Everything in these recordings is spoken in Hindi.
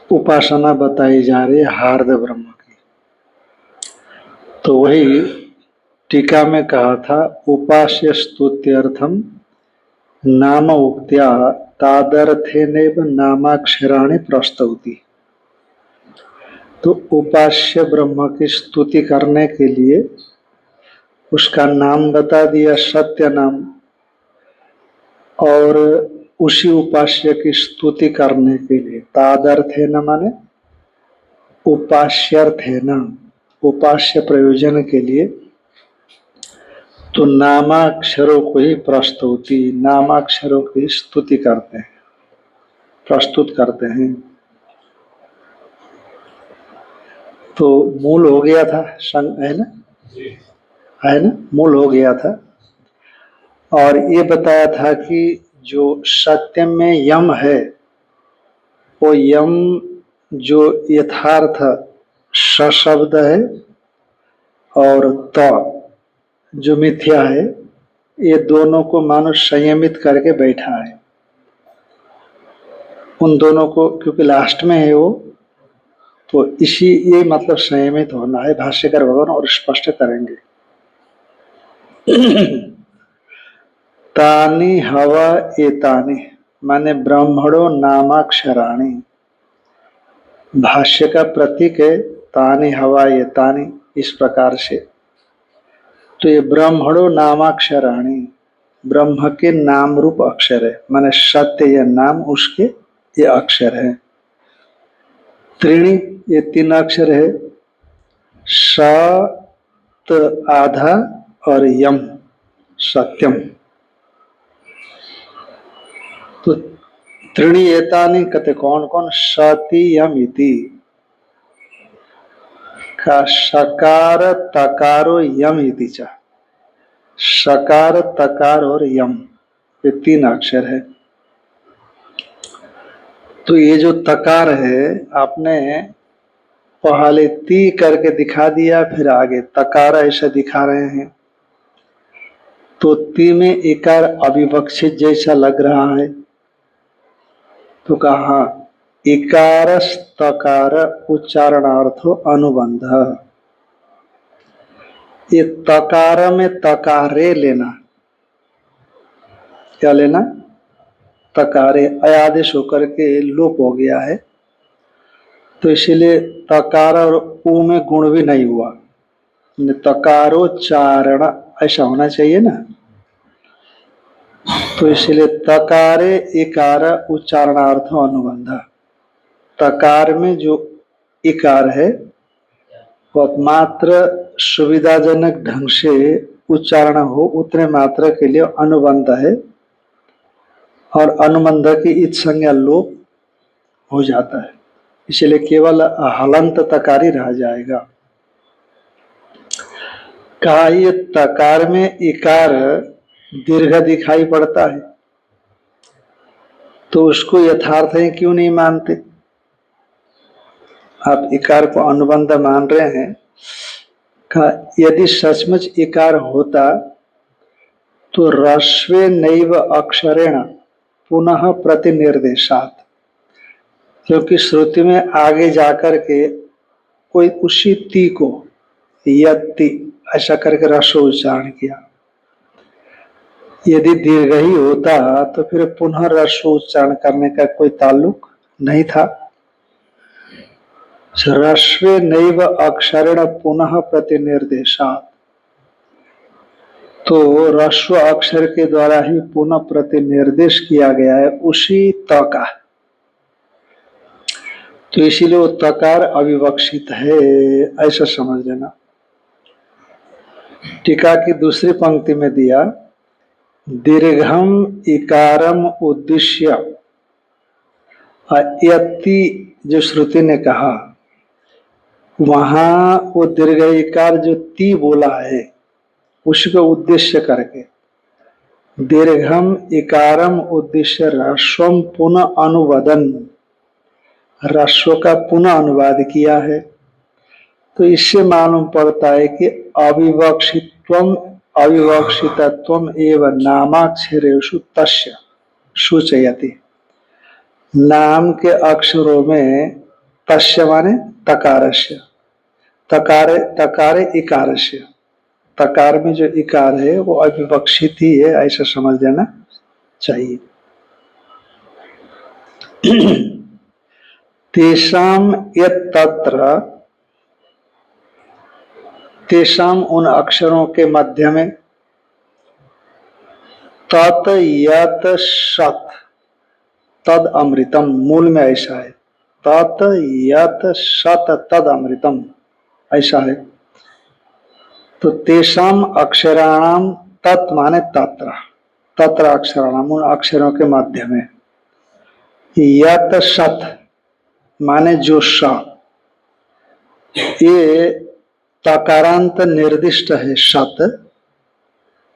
उपासना बताई जा रही है हार्द ब्रह्म की। तो वही टीका में कहा था, उपास्य स्तुत्यर्थम नाम उक्त्या तादर्थेनैव नामाक्षराणि प्रस्तौति। तो उपास्य ब्रह्म की स्तुति करने के लिए उसका नाम बता दिया, सत्य नाम, और उसी उपास्य की स्तुति करने के लिए तादर्थेन माने उपास्यर्थेन, उपास्य प्रयोजन के लिए, तो नामाक्षरों को ही प्रस्तुति, नामाक्षरों की स्तुति करते हैं, प्रस्तुत करते हैं। तो मूल हो गया था, है ना, है ना, मूल हो गया था। और ये बताया था कि जो सत्य में यम है, वो यम जो यथार्थ स शब्द है और त जो मिथ्या है, ये दोनों को मानो संयमित करके बैठा है। उन दोनों को, क्योंकि लास्ट में है वो, तो इसी ये मतलब संयमित होना है, भाष्यकार भगवान और स्पष्ट करेंगे। तानि हवा एतानि माने ब्रह्मणो नामाक्षराणि, भाष्य का प्रतीक है तानि हवा एतानि, इस प्रकार से। तो ये ब्रह्मणो नामाक्षराणि, ब्रह्म के नाम रूप अक्षर है, माने सत्य ये नाम, उसके ये अक्षर है। त्रीणी ये 3 अक्षर है, सत आधा और यम सत्यम। तो त्रीणी एतानि कहते कौन कौन, सति यम इति का सकार तकारो यम इति च, सकार तकार और यम ये 3 अक्षर है। तो ये जो तकार है, आपने पहले ती करके दिखा दिया, फिर आगे तकार ऐसा दिखा रहे हैं, तो ती में इकार अविवक्षित जैसा लग रहा है। तो कहा इकारस तकार उच्चारणार्थो अनुबंध, ये तकार में तकारे लेना, क्या लेना, तकारे, अयादेश होकर के लोप हो गया है, तो इसीलिए तकार और ऊ में गुण भी नहीं हुआ, तकारोच्चारण ऐसा होना चाहिए ना। तो इसलिए तकारे इकार उच्चारणार्थ अनुबंध, तकार में जो इकार है वो मात्र सुविधाजनक ढंग से उच्चारण हो उतने मात्र के लिए अनुबंध है, और अनुबंध की इत संज्ञा लोप हो जाता है, इसलिए केवल हलंत तकारी रह जाएगा। कहा ये तकार में इकार दीर्घ दिखाई पड़ता है, तो उसको यथार्थ है क्यों नहीं मानते? आप इकार को अनुबंध मान रहे हैं, कहा यदि सचमुच इकार होता तो रस्वे नैव अक्षरेण पुनः प्रतिनिर्देशात, क्योंकि श्रुति में आगे जाकर के कोई उसी ती को यति ऐसा करके रस्व उच्चारण किया। यदि दीर्घ ही होता तो फिर पुनः रस्व उच्चारण करने का कोई ताल्लुक नहीं था। रस्वे नैव अक्षरेण पुनः प्रतिनिर्देशात, तो रस्व अक्षर के द्वारा ही पुनः प्रतिनिर्देश किया गया है उसी त का, तो इसीलिए वो तकार अविवक्षित है, ऐसा समझ लेना। टीका की दूसरी पंक्ति में दिया, दीर्घम इकारम उद्देश्य यति, जो श्रुति ने कहा वहां वो दीर्घ इकार जो ती बोला है उसको उद्देश्य करके दीर्घम इकारम उद्देश्य ह्रस्वम पुनः अनुवादन, ह्रस्व का पुनः अनुवाद किया है। तो इससे मालूम पड़ता है कि अविवक्षित्वम अविवक्षितत्वम एवं नामाक्षरेषु तस्य सूचयति, नाम के अक्षरों में तस्य माने तकारस्य, तकारे तकारे इकारस्य, तकार में जो इकार है वो अविवक्षित ही है, ऐसा समझ लेना चाहिए। तेषाम यत् तत्र, तेषाम उन अक्षरों के मध्य में, तत् यत् सत्, तद अमृतम, मूल में ऐसा है, तत् यत् सत् तद अमृतम, ऐसा है। तो तेषाम अक्षराणाम, तत् माने तत्र, तत्र अक्षराणाम, उन अक्षरों के मध्य में, यत् सत् माने जो स, ये तकारांत निर्दिष्ट है सत,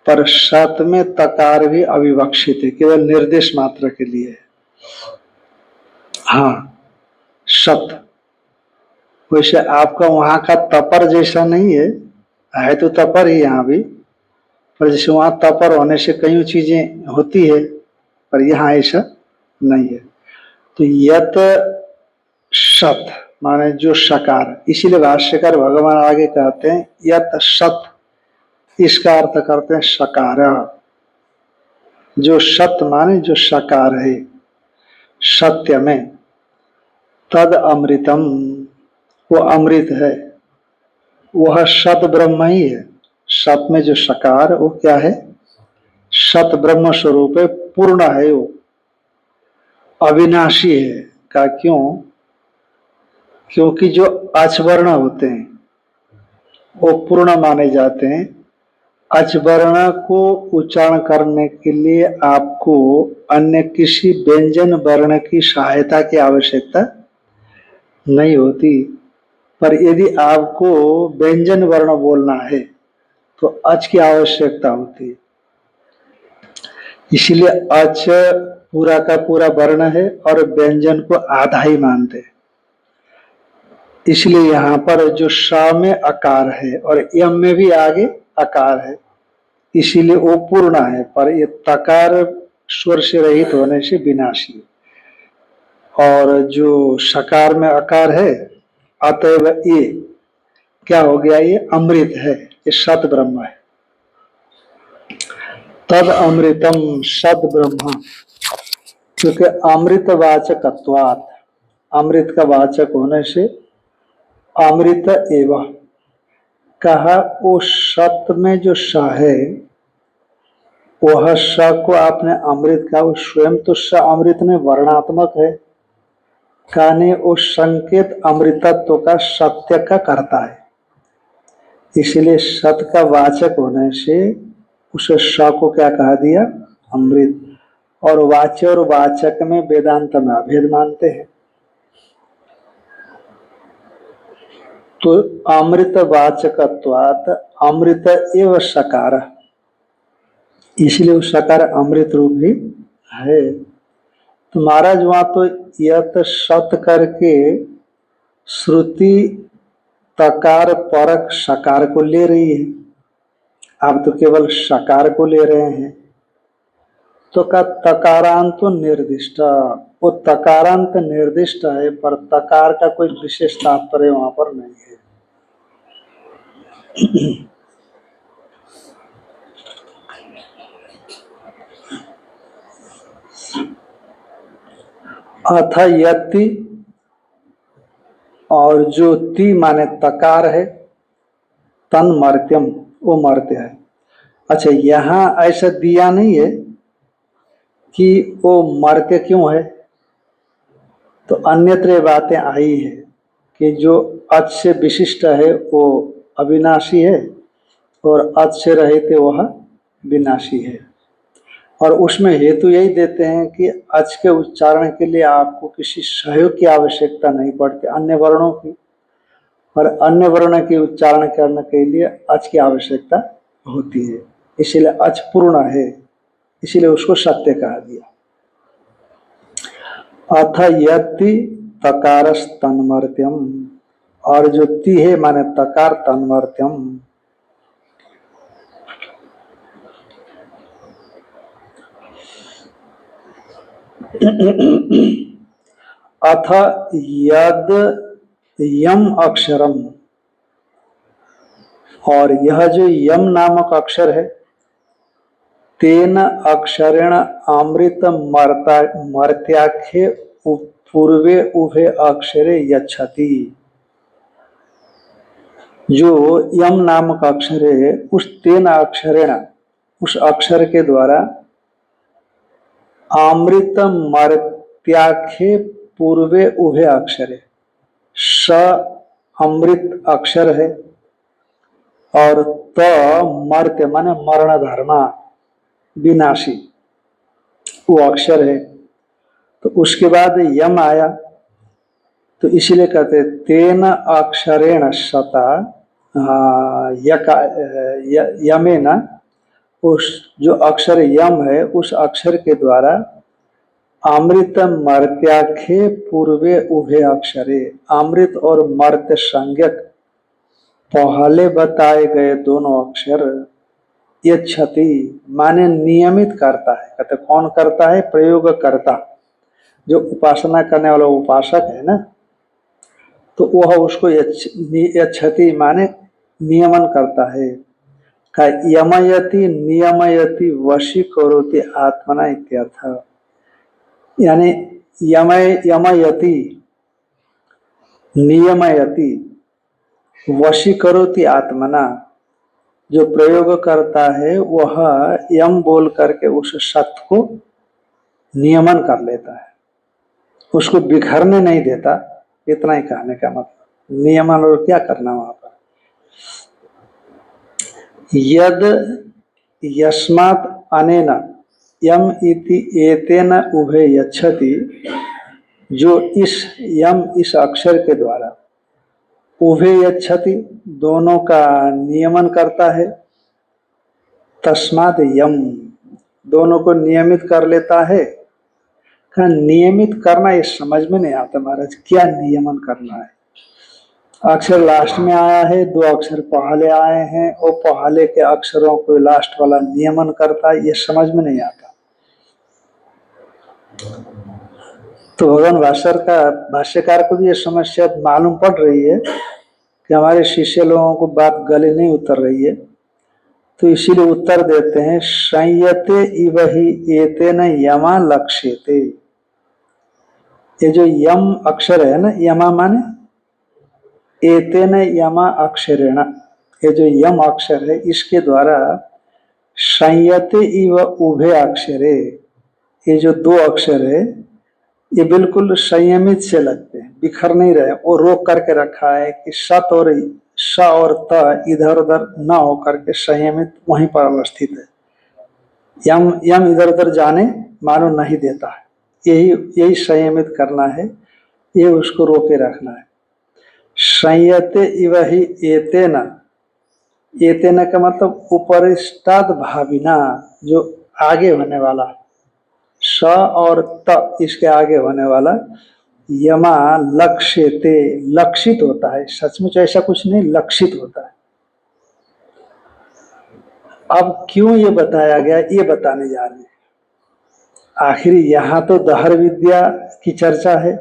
पर सत में तकार भी अविवक्षित है, केवल निर्देश मात्र के लिए है। हाँ सत, वैसे आपका वहां का तपर जैसा नहीं है तो तपर ही यहाँ भी, पर जैसे वहां तपर होने से कई चीजें होती है, पर यहाँ ऐसा नहीं है। तो यत सत माने जो सकार, इसीलिए भाष्यकार भगवान आगे कहते हैं यत सत, इसका अर्थ करते हैं सकार, जो सत माने जो सकार है सत्य में, तद अमृतम, वो अमृत है, वह सत ब्रह्म ही है। सत में जो सकार वो क्या है, सत ब्रह्म स्वरूप है, पूर्ण है, वो अविनाशी है। का क्यों, क्योंकि जो अचवर्ण होते हैं वो पूर्ण माने जाते हैं। अचवर्ण को उच्चारण करने के लिए आपको अन्य किसी व्यंजन वर्ण की सहायता की आवश्यकता नहीं होती, पर यदि आपको व्यंजन वर्ण बोलना है तो अच की आवश्यकता होती है। इसलिए अच पूरा का पूरा वर्ण है और व्यंजन को आधा ही मानते हैं। इसलिए यहाँ पर जो श में अकार है और यम में भी आगे अकार है, इसीलिए वो पूर्ण है, पर ये तकार स्वर से रहित होने से विनाशी है। और जो सकार में अकार है, अतएव ये क्या हो गया, ये अमृत है, ये सत ब्रह्म है। तद अमृतम सद ब्रह्म, क्योंकि अमृत वाचकत्वात्, अमृत का वाचक होने से अमृत एवं कहा, वो सत में जो स है, वह स को आपने अमृत का, वो स्वयं तो स अमृत में वर्णात्मक है, कहने वो संकेत अमृतत्व का सत्य का करता है, इसलिए सत का वाचक होने से उस स को क्या कहा दिया, अमृत। और वाच्य और वाचक में वेदांत में अभेद मानते हैं। तो अमृत वाचकत्वात् अमृत एवं सकार, इसलिए वो सकार अमृत रूप भी है। तो महाराज वहां तो यत सत करके श्रुति तकार परक सकार को ले रही है, आप तो केवल सकार को ले रहे हैं। तो का तकारांत तो निर्दिष्ट, वो तकारांत निर्दिष्ट है, पर तकार का कोई विशेष तात्पर्य वहां पर नहीं है। अथ यति, और जो ती माने तकार है, तन मर्त्यम, वो मर्त्य है। अच्छा, यहां ऐसा दिया नहीं है कि वो मर्त्य क्यों है, तो अन्यत्र बातें आई है कि जो अच से विशिष्ट है वो अविनाशी है और अच से रहित वह विनाशी है। और उसमें हेतु यही देते हैं कि अच के उच्चारण के लिए आपको किसी सहयोग की आवश्यकता नहीं पड़ती अन्य वर्णों की, और अन्य वर्ण के उच्चारण करने के लिए अच की आवश्यकता होती है, इसीलिए अच पूर्ण है, इसीलिए उसको सत्य कहा दिया। अथ यति तकारस तन्मर्त्यम, और जो ति है माने तकार तन्मर्त्यम, अथ यद यम अक्षरम, और यह जो यम नामक अक्षर है, तेन अक्षरेण अमृत मर्त्याख्ये पूर्वे उभे अक्षरे यच्छति। जो यम नामक अक्षर है, उस तेन अक्षरेण, उस अक्षर के द्वारा अमृत मर्त्याख्ये पूर्वे उभे अक्षरे, स अमृत अक्षर है और त मर्त्य माने मरण धर्मा विनाशी वो अक्षर है। तो उसके बाद यम आया, तो इसीलिए कहते तेन अक्षरेण सता यमेन, उस जो अक्षर यम है उस अक्षर के द्वारा अमृत मर्त्याख्ये पूर्वे उभे अक्षरे, अमृत और मर्त्य संज्ञक पहले बताए गए दोनों अक्षर ये क्षति माने नियमित करता है। कहते कौन करता है? प्रयोग करता, जो उपासना करने वाला उपासक है ना, तो वह उसको क्षति माने नियमन करता है। का यमयति नियमयति वशीकरोति आत्मना इत्यर्थ, यानी यमयति नियमयति वशीकरोति आत्मना, जो प्रयोग करता है वह यम बोल करके उस सत्य को नियमन कर लेता है, उसको बिखरने नहीं देता। इतना ही कहने का मतलब, नियमन और क्या करना वहां पर। यद यस्मात् अनेन यम इति एतेन उभे यच्छति, जो इस यम इस अक्षर के द्वारा उभे यच्छति दोनों का नियमन करता है, तस्मात् यम दोनों को नियमित कर लेता है। का नियमित करना ये समझ में नहीं आता महाराज, क्या नियमन करना है? अक्षर लास्ट में आया है, दो अक्षर पहले आए हैं और पहले के अक्षरों को लास्ट वाला नियमन करता है, ये समझ में नहीं आता। तो भगवान भाष्यकार को भी ये समस्या मालूम पड़ रही है कि हमारे शिष्य लोगों को बात गले नहीं उतर रही है, तो इसीलिए उत्तर देते हैं संयते इव ही एतेन यमा लक्ष्यते। ये जो यम अक्षर है ना, यमा माने एतेन यमा अक्षरेण, ये जो यम अक्षर है इसके द्वारा संयते इव उभे अक्षरे, ये जो दो अक्षर है ये बिल्कुल संयमित से लगते हैं, बिखर नहीं रहे। वो रोक करके रखा है कि सत और स और त इधर उधर न होकर के संयमित वहीं पर अवस्थित है। यम यम इधर उधर जाने मानो नहीं देता है, यही संयमित करना है, ये उसको रोके रखना है। संयते इव ही एतेन, एतेन का मतलब उपरिष्टाद भाविना, जो आगे होने वाला, स और त इसके आगे होने वाला, यमा लक्ष्यते लक्षित होता है। सचमुच ऐसा कुछ नहीं, लक्षित होता है। अब क्यों ये बताया गया, ये बताने जा रहे हैं। आखिर यहाँ तो दहर विद्या की चर्चा है,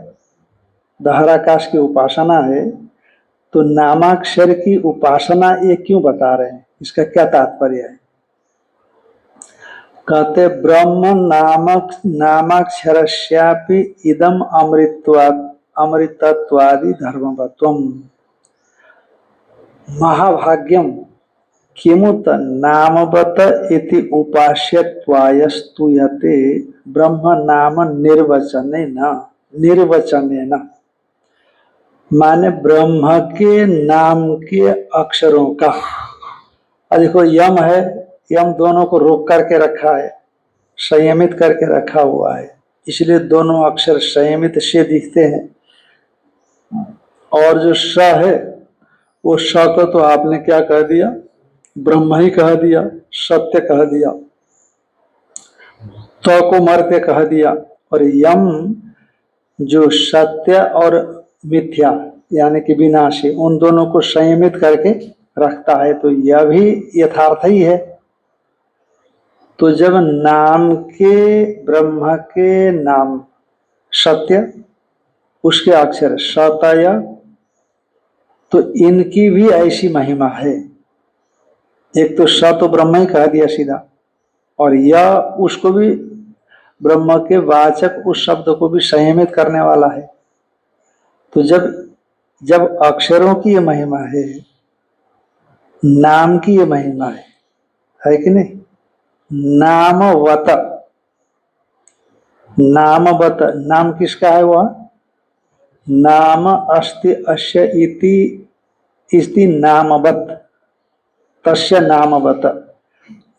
दहर आकाश की उपासना है, तो नामाक्षर की उपासना ये क्यों बता रहे हैं, इसका क्या तात्पर्य है? कहते ब्रह्म नामाक्षरस्यापि इदम अमृतत्वादि धर्मवत्वम महाभाग्यम किमुत नामवत इति उपास्यत्वायस्तूयते ब्रह्म नाम निर्वचनेन, माने ब्रह्म के नाम के अक्षरों का। देखो यम है, यम दोनों को रोक करके रखा है, संयमित करके रखा हुआ है, इसलिए दोनों अक्षर संयमित से दिखते हैं। और जो स है वो स को तो आपने क्या कह दिया, ब्रह्म ही कह दिया, सत्य कह दिया, तो को मर्त्य कह दिया। और यम जो सत्य और मिथ्या यानी कि विनाशी, उन दोनों को संयमित करके रखता है, तो यह भी यथार्थ ही है। तो जब नाम के, ब्रह्म के नाम सत्य उसके अक्षर सतय, तो इनकी भी ऐसी महिमा है। एक तो स तो ब्रह्म ही कह दिया सीधा, और यह उसको भी ब्रह्म के वाचक उस शब्द को भी संयमित करने वाला है। तो जब जब अक्षरों की ये महिमा है, नाम की ये महिमा है कि नहीं? नामवत, नामवत, नाम किसका है? वह नाम अस्ति अस्य इति नामवत, तस्य नामवत,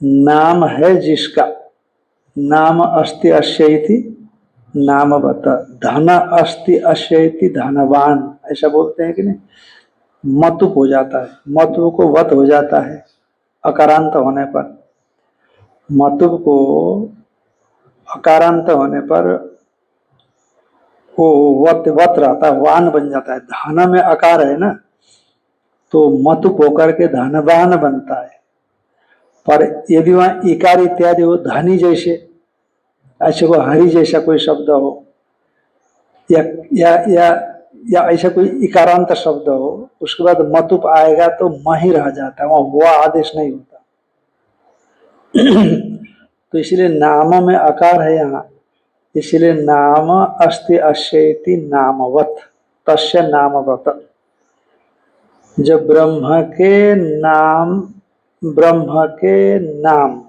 नाम है जिसका, नाम अस्ति अस्य इति नामवत, धन अस्ति अस्य इति धनवान, ऐसा बोलते हैं कि नहीं? मतुप हो जाता है, मतु को वत हो जाता है अकारांत होने पर, मतुप को अकारांत होने पर वो वत वत रहता है, वान बन जाता है। धन में अकार है ना, तो मतुप होकर के धनवान बनता है। पर यदि वहां इकार इत्यादि हो, धनी जैसे, ऐसे को हरि जैसा कोई शब्द हो, या या या या ऐसा कोई इकारांत शब्द हो, उसके बाद मतुप आएगा तो म ही रह जाता है, वहां हुआ आदेश नहीं होता। तो इसलिए नाम में अकार है यहाँ, इसलिए नाम अस्ति अश्येति नामवत, तस्य नामवत। जब ब्रह्म के नाम,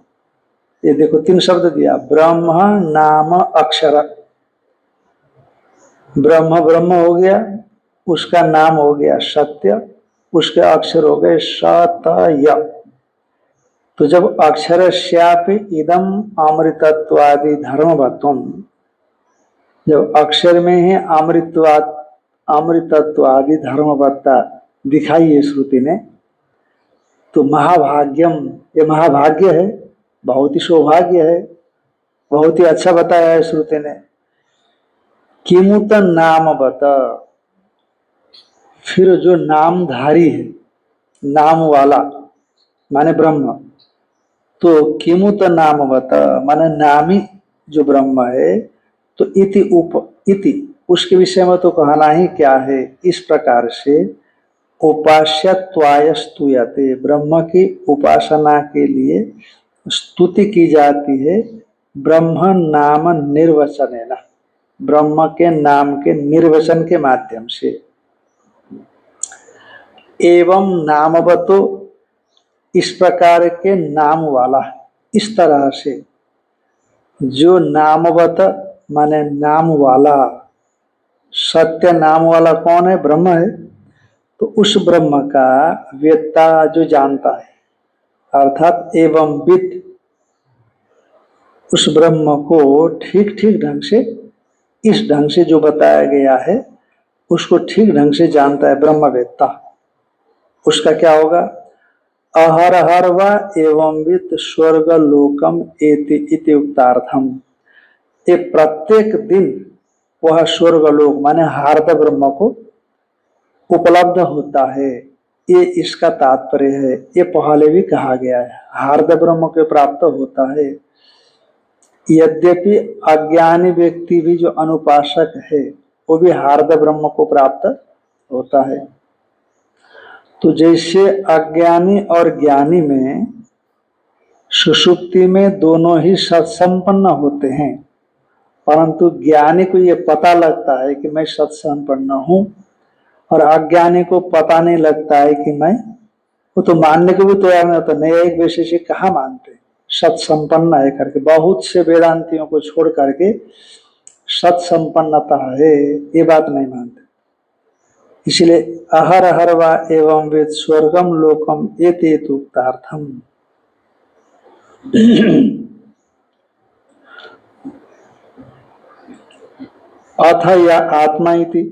ये देखो 3 शब्द दिया, ब्रह्म नाम अक्षर। ब्रह्म ब्रह्म हो गया, उसका नाम हो गया सत्य, उसके अक्षर हो गए सतय। तो जब अक्षरस्यापि इदम अमृतत्वादि धर्मवत्वम, जब अक्षर में ही अमृतत्व आदि धर्मवत्ता दिखाई है श्रुति ने, तो महाभाग्यम, ये महाभाग्य है, बहुत ही सौभाग्य है, बहुत ही अच्छा बताया है श्रुति ने। किमुत नामवत, फिर जो नामधारी है, नाम वाला माने ब्रह्म, तो किमुत नामवत माने नामी जो ब्रह्म है, तो इति उसके विषय में तो कहना ही क्या है। इस प्रकार से उपास्यत्वाय स्तूयते, ब्रह्म की उपासना के लिए स्तुति की जाती है ब्रह्म नाम निर्वचनेन, ब्रह्म के नाम के निर्वचन के माध्यम से। एवं नामवतो, इस प्रकार के नाम वाला, इस तरह से जो नामवत माने नाम वाला, सत्य नाम वाला कौन है? ब्रह्म है। तो उस ब्रह्म का वेत्ता जो जानता है, अर्थात एवं विद, उस ब्रह्म को ठीक ठीक ढंग से, इस ढंग से जो बताया गया है उसको ठीक ढंग से जानता है ब्रह्मवेत्ता, उसका क्या होगा? अहरहर व एवं विद स्वर्ग लोकम एति इति उक्तार्थम, ये प्रत्येक दिन वह स्वर्ग लोक माने हार्द ब्रह्म को उपलब्ध होता है, ये इसका तात्पर्य है। ये पहले भी कहा गया है, हार्द ब्रह्म को प्राप्त होता है। यद्यपि अज्ञानी व्यक्ति भी जो अनुपासक है, वो भी हार्द ब्रह्म को प्राप्त होता है। तो जैसे अज्ञानी और ज्ञानी में सुषुप्ति में दोनों ही सत्संपन्न होते हैं, परंतु ज्ञानी को ये पता लगता है कि मैं सत्संपन्न हूं, और अज्ञानी को पता नहीं लगता है कि मैं, वो तो मानने को भी तैयार नहीं होता, नहीं एक विशेष कहाँ मानते सत्संपन्न है करके, बहुत से वेदांतियों को छोड़ करके सत्संपन्नता है ये बात नहीं मानते। इसलिए अहर हर वा एवं वेद स्वर्गम लोकम एतेतु उक्तार्थम। अथ या आत्मा इति,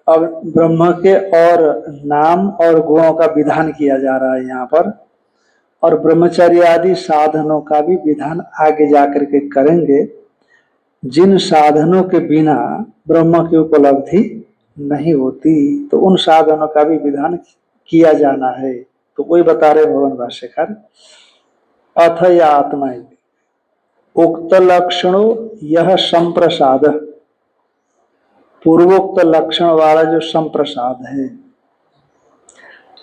अब ब्रह्म के और नाम और गुणों का विधान किया जा रहा है यहाँ पर, और ब्रह्मचर्य आदि साधनों का भी विधान आगे जाकर के करेंगे, जिन साधनों के बिना ब्रह्म की उपलब्धि नहीं होती, तो उन साधनों का भी विधान किया जाना है। तो वही बता रहे भगवान भाष्यकार, अथ या आत्मा उक्त लक्षणों यह संप्रसाद, पूर्वोक्त लक्षण वाला जो संप्रसाद है,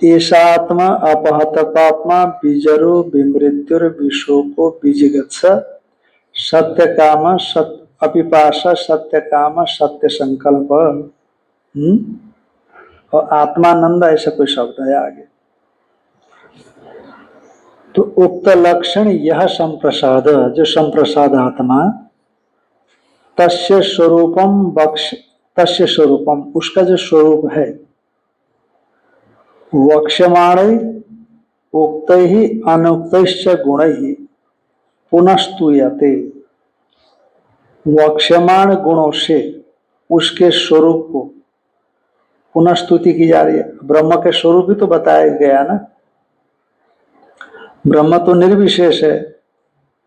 ऐसात्मा अपहत पापमा बीजरो विमृत्युर विशोको बीजगत्स सत्य काम अपिपाशा सत्य काम सत्य संकल्प। और आत्मानंद ऐसा कोई शब्द है आगे। तो उक्त लक्षण यह संप्रसाद, जो संप्रसाद आत्मा, तस्य स्वरूपम तस्य स्वरूपम, उसका जो स्वरूप है, वक्ष्यमाणे उक्त ही अनुक्त गुण ही पुनस्तूयते। वक्ष्यमाण गुणों से उसके स्वरूप को पुनस्तुति की जा रही है। ब्रह्म के स्वरूप ही तो बताया गया ना, ब्रह्म तो निर्विशेष है,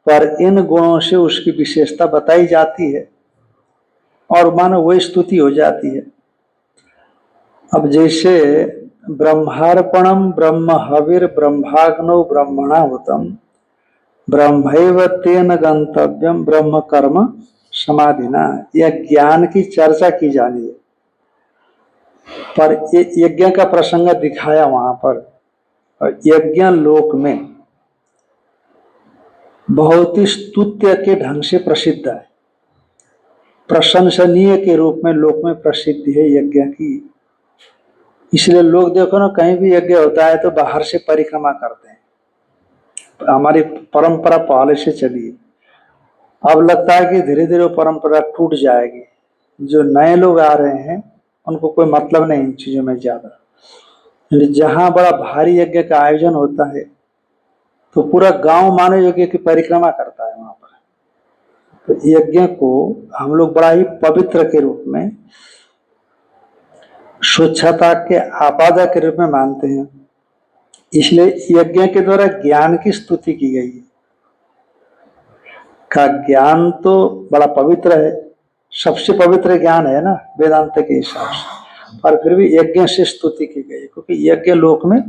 पर इन गुणों से उसकी विशेषता बताई जाती है और मानो वही स्तुति हो जाती है। अब जैसे ब्रह्मार्पणम ब्रह्म हविर ब्रह्माग्नौ ब्रह्मणाहुतम ब्रह्मैव तेन गंतव्यम ब्रह्म कर्म समाधिना, यह ज्ञान की चर्चा की जानी है। पर यज्ञ का प्रसंग दिखाया वहां पर, और यज्ञ लोक में बहुत ही स्तुत्य के ढंग से प्रसिद्ध है, प्रशंसनीय के रूप में लोक में प्रसिद्धि है यज्ञ की। इसलिए लोग देखो ना, कहीं भी यज्ञ होता है तो बाहर से परिक्रमा करते हैं। हमारी परंपरा पहले से चली है, अब लगता है कि धीरे धीरे परंपरा टूट जाएगी। जो नए लोग आ रहे हैं उनको कोई मतलब नहीं इन चीजों में ज्यादा। जहां बड़ा भारी यज्ञ का आयोजन होता है तो पूरा गांव मानव यज्ञ की परिक्रमा करता है वहां पर। तो यज्ञ को हम लोग बड़ा ही पवित्र के रूप में, स्वच्छता के आपादा के रूप में मानते हैं। इसलिए यज्ञ के द्वारा ज्ञान की स्तुति की गई है। का ज्ञान तो बड़ा पवित्र है, सबसे पवित्र ज्ञान है ना वेदांत के हिसाब से, पर फिर भी यज्ञ से स्तुति की गई क्योंकि यज्ञ लोक में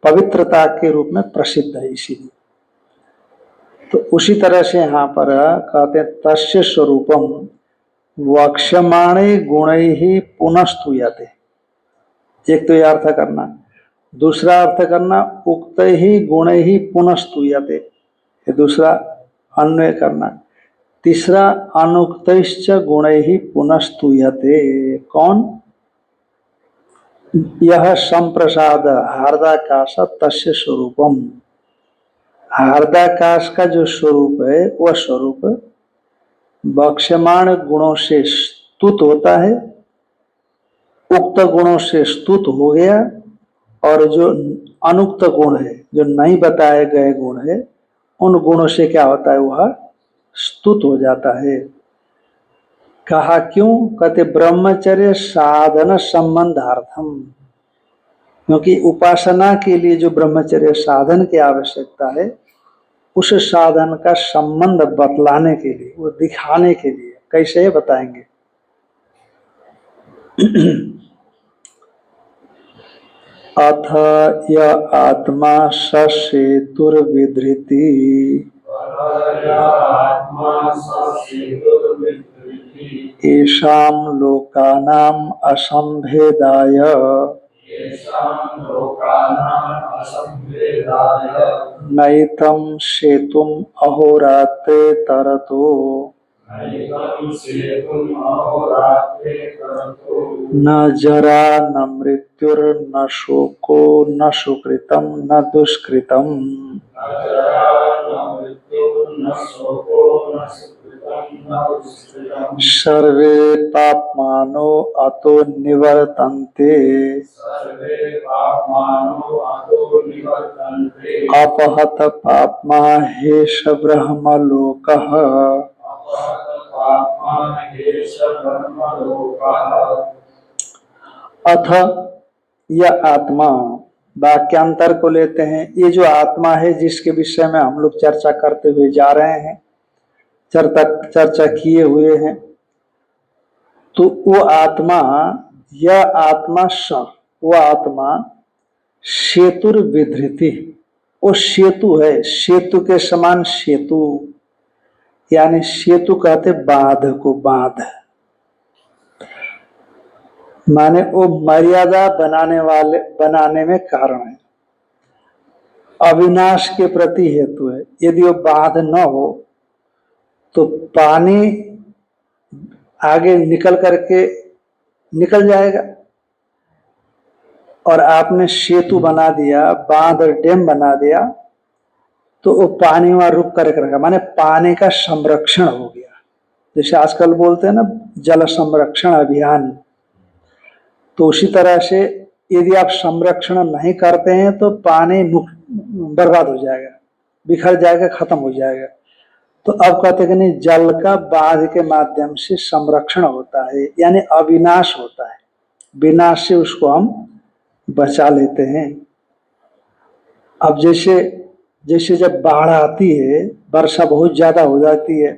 पवित्रता के रूप में प्रसिद्ध है। इसीलिए तो उसी तरह से यहाँ पर कहते हैं तस्य स्वरूपम वक्ष्यमाणे गुण ही पुनस्तूयते। एक तो यह अर्थ करना, दूसरा अर्थ करना उक्त ही गुण ही पुनस्तूयते, ये दूसरा अन्वय करना। तीसरा अनुक्तश्च गुण ही पुनस्तूयते। कौन? यह संप्रसाद हार्दाकाश तस्य स्वरूपम, हार्दाकाश का जो स्वरूप है वह स्वरूप वक्ष्यमाण गुणों से स्तुत होता है, उक्त गुणों से स्तुत हो गया, और जो अनुक्त गुण है, जो नहीं बताए गए गुण है, उन गुणों से क्या होता है, वह स्तुत हो जाता है। कहा क्यों? कहते ब्रह्मचर्य साधन संबंधार्थम, क्योंकि उपासना के लिए जो ब्रह्मचर्य साधन की आवश्यकता है, उस साधन का संबंध बतलाने के लिए, वो दिखाने के लिए। कैसे बताएंगे? अथ य आत्मा ससेतुर्विधृति येषां लोकानाम् असंभेदाय नैतं सेतुम् अहोरात्रे तरतो न जरा न मृत्युर्न शोको न सुकृतं न दुष्कृतम्। सर्वे पाप्मानो अतो निवर्तन्ते अपहत पाप्मा हेष ब्रह्मलोकः। अथ यह आत्मा, वाक्यांतर को लेते हैं। ये जो आत्मा है जिसके विषय में हम लोग चर्चा करते हुए जा रहे हैं, चर्चा किए हुए हैं, तो वो आत्मा, यह आत्मा वो आत्मा सेतुर्विधृति, वो सेतु है, सेतु के समान सेतु, यानी सेतु कहते बांध को, बांध माने वो मर्यादा बनाने में कारण है, अविनाश के प्रति हेतु है। यदि वो बांध न हो तो पानी आगे निकल जाएगा। और आपने सेतु बना दिया, बांध और डैम बना दिया, तो वो पानी वहां रुक कर रहेगा, माने पानी का संरक्षण हो गया। जैसे आजकल बोलते हैं ना जल संरक्षण अभियान, तो उसी तरह से यदि आप संरक्षण नहीं करते हैं तो पानी बर्बाद हो जाएगा, बिखर जाएगा, खत्म हो जाएगा। तो अब कहते कि नहीं, जल का बांध के माध्यम से संरक्षण होता है, यानी अविनाश होता है, विनाश से उसको हम बचा लेते हैं। अब जैसे जैसे जब बाढ़ आती है, वर्षा बहुत ज्यादा हो जाती है,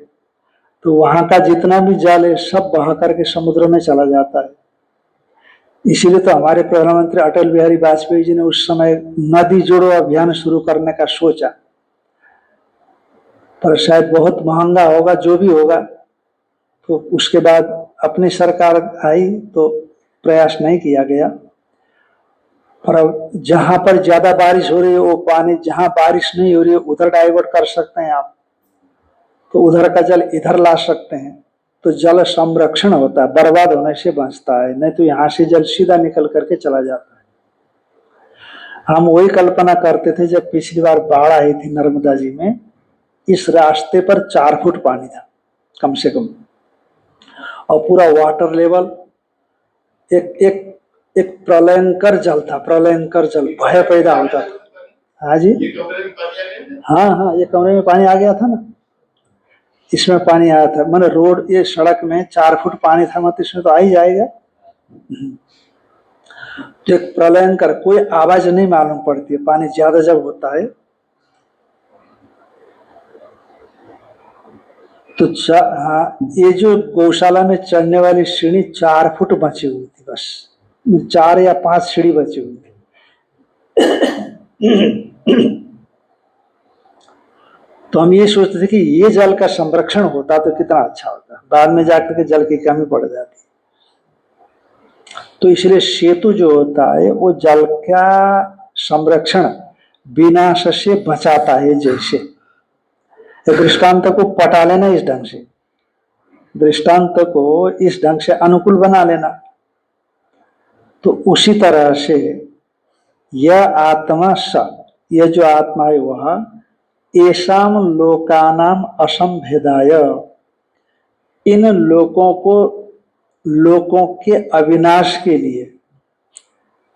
तो वहां का जितना भी जल है सब बहा करके समुद्र में चला जाता है। इसीलिए तो हमारे प्रधानमंत्री अटल बिहारी वाजपेयी जी ने उस समय नदी जोड़ो अभियान शुरू करने का सोचा, पर शायद बहुत महंगा होगा, जो भी होगा। तो उसके बाद अपनी सरकार आई तो प्रयास नहीं किया गया। पर अब जहां पर ज्यादा बारिश हो रही है वो पानी, जहां बारिश नहीं हो रही है उधर डाइवर्ट कर सकते हैं आप, तो उधर का जल इधर ला सकते हैं। तो जल संरक्षण होता है, बर्बाद होने से बचता है, नहीं तो यहां से जल सीधा निकल करके चला जाता है। हम वही कल्पना करते थे जब पिछली बार बाढ़ आई थी नर्मदा जी में, इस रास्ते पर 4 फुट पानी था कम से कम, और पूरा वाटर लेवल एक एक एक प्रलयंकर जल था, प्रलयंकर जल, भय पैदा होता था। हाँ जी, हाँ हाँ, ये कमरे में पानी आ गया था ना, इसमें पानी आया था। मैंने रोड, ये सड़क में 4 फुट पानी था, मतलब इसमें तो आ ही जाएगा। तो एक प्रलयंकर, कोई आवाज नहीं मालूम पड़ती है पानी ज्यादा जब होता है। तो हाँ, ये जो गौशाला में चढ़ने वाली सीढ़ी 4 फुट बची हुई थी, बस 4 या 5 सीढ़ी बची हुई थी। तो हम ये सोचते थे कि ये जल का संरक्षण होता तो कितना अच्छा होता, बाद में जाकर के जल की कमी पड़ जाती। तो इसलिए सेतु जो होता है वो जल का संरक्षण, विनाश से बचाता है। जैसे दृष्टांत को पटा लेना, इस ढंग से दृष्टांत को इस ढंग से अनुकूल बना लेना, तो उसी तरह से यह आत्मा स, यह जो आत्मा है वह ऐसाम लोकानाम असंभेदाय, इन लोकों के अविनाश के लिए,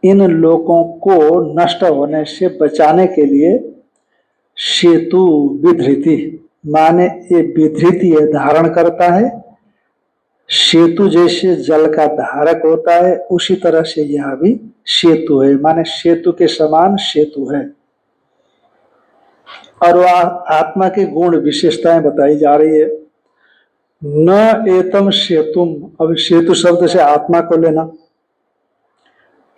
इन लोकों को नष्ट होने से बचाने के लिए सेतु विधृति, माने ये विधृति है, धारण करता है। सेतु जैसे जल का धारक होता है उसी तरह से यह भी सेतु है, माने सेतु के समान सेतु है। और वह आत्मा के गुण विशेषताएं बताई जा रही है। न एतम सेतुम, अब सेतु शब्द से आत्मा को लेना,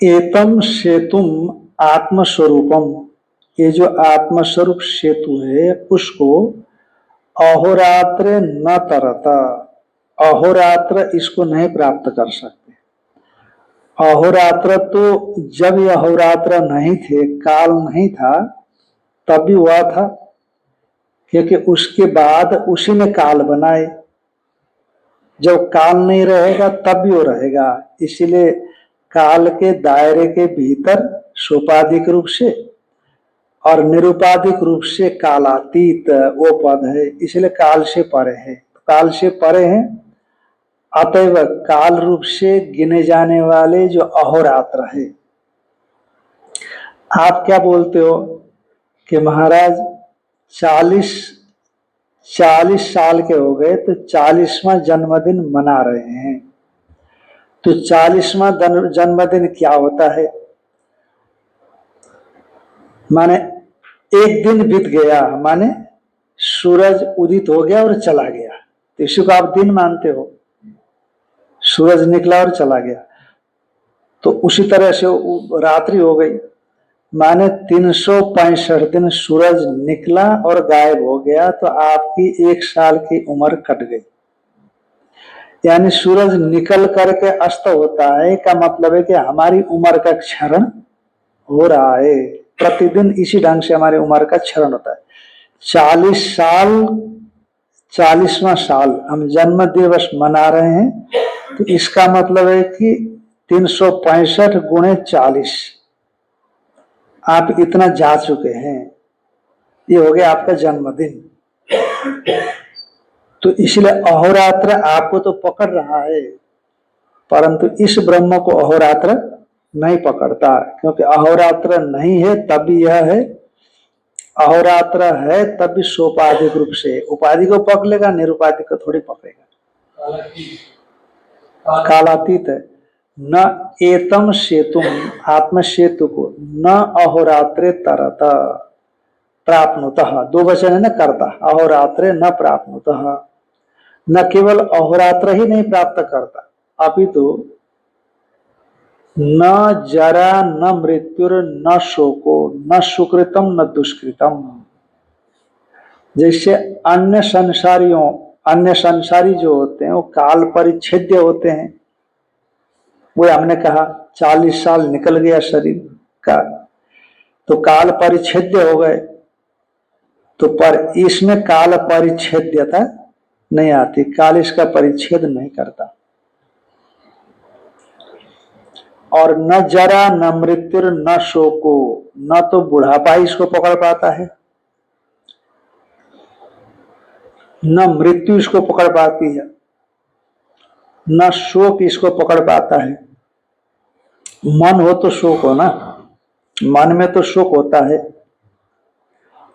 एतम सेतुम आत्मस्वरूपम, ये जो आत्मस्वरूप सेतु है उसको अहोरात्र न तरता, अहोरात्र इसको नहीं प्राप्त कर सकते। अहोरात्र तो जब ये अहोरात्र नहीं थे, काल नहीं था, तब भी हुआ था, क्योंकि उसके बाद उसी ने काल बनाए। जब काल नहीं रहेगा तब भी वो रहेगा, इसीलिए काल के दायरे के भीतर सोपाधिक रूप से और निरुपाधिक रूप से कालातीत वो पद है, इसलिए काल से परे है। काल से परे है, अतएव काल रूप से गिने जाने वाले जो अहोरात्र है। आप क्या बोलते हो कि महाराज 40 साल के हो गए तो 40वां जन्मदिन मना रहे हैं, तो 40वां जन्मदिन क्या होता है? माने एक दिन बीत गया, माने सूरज उदित हो गया और चला गया, तो इसी को आप दिन मानते हो। सूरज निकला और चला गया, तो उसी तरह से रात्रि हो गई, माने 365 दिन सूरज निकला और गायब हो गया, तो आपकी 1 साल की उम्र कट गई। यानी सूरज निकल करके अस्त होता है का मतलब है कि हमारी उम्र का क्षरण हो रहा है। प्रतिदिन इसी ढंग से हमारी उम्र का क्षरण होता है। 40 साल, 40वां साल हम जन्म दिवस मना रहे हैं, तो इसका मतलब है कि 365 गुणे 40 आप इतना जा चुके हैं। ये हो गया आपका जन्मदिन। तो इसलिए अहोरात्र आपको तो पकड़ रहा है, परंतु इस ब्रह्म को अहोरात्र नहीं पकड़ता, क्योंकि अहोरात्र नहीं है तब भी यह है, अहोरात्र है तब भी सोपाधिक रूप से। उपाधि को पकड़ लेगा, निरुपाधि को थोड़ी पकड़ेगा। कालातीत है। न एतम सेतुम, आत्म सेतु को न अहोरात्रे तरत प्राप्नुतः, दो वचन है ना कर्ता, अहोरात्रे न प्राप्नुतः। न केवल अहोरात्र ही नहीं प्राप्त करता, अपितु न जरा न मृत्युर न शोको न सुकृतम न दुष्कृतम। जैसे अन्य संसारी जो होते हैं वो काल परिच्छेद्य होते हैं। वो हमने कहा 40 साल निकल गया शरीर का, तो काल परिच्छेद्य हो गए। तो पर इसमें काल परिच्छेद्यता नहीं आती, काल इसका परिच्छेद नहीं करता। और न जरा न मृत्यु न शोको, न तो बुढ़ापा इसको पकड़ पाता है, न मृत्यु इसको पकड़ पाती है, न शोक इसको पकड़ पाता है। मन हो तो शोक हो ना, मन में तो शोक होता है।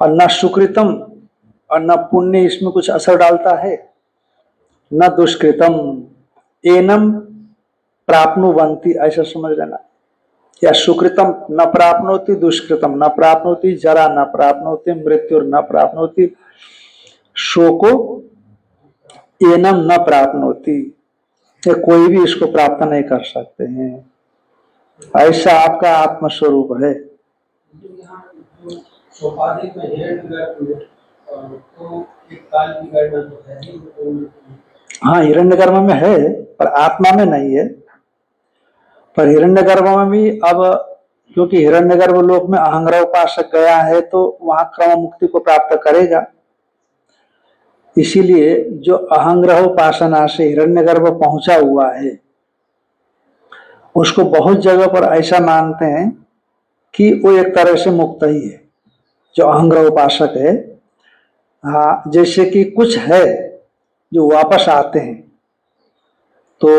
और न सुकृतम, और न पुण्य इसमें कुछ असर डालता है, न दुष्कृतम। एनम प्राप्नुवंती, ऐसा समझ लेना। या सुकृतम न प्राप्नोति, दुष्कृतम न प्राप्नोति, जरा न प्राप्नोति, मृत्यु न प्राप्नोति, शोको एनम न प्राप्नोति। कोई भी इसको प्राप्त नहीं कर सकते हैं। ऐसा आपका आत्मस्वरूप है। हाँ, हिरण्यगर्भ में है पर आत्मा में नहीं है। पर हिरण्यगर्भ में भी अब, क्योंकि हिरण्यगर्भ लोक में अहंग्रह उपासक गया है तो वहां क्रम मुक्ति को प्राप्त करेगा। इसीलिए जो अहंग्रह उपासना से हिरण्यगर्भ पहुंचा हुआ है, उसको बहुत जगह पर ऐसा मानते हैं कि वो एक तरह से मुक्त ही है, जो अहंग्रह उपासक है। हाँ, जैसे कि कुछ है जो वापस आते हैं तो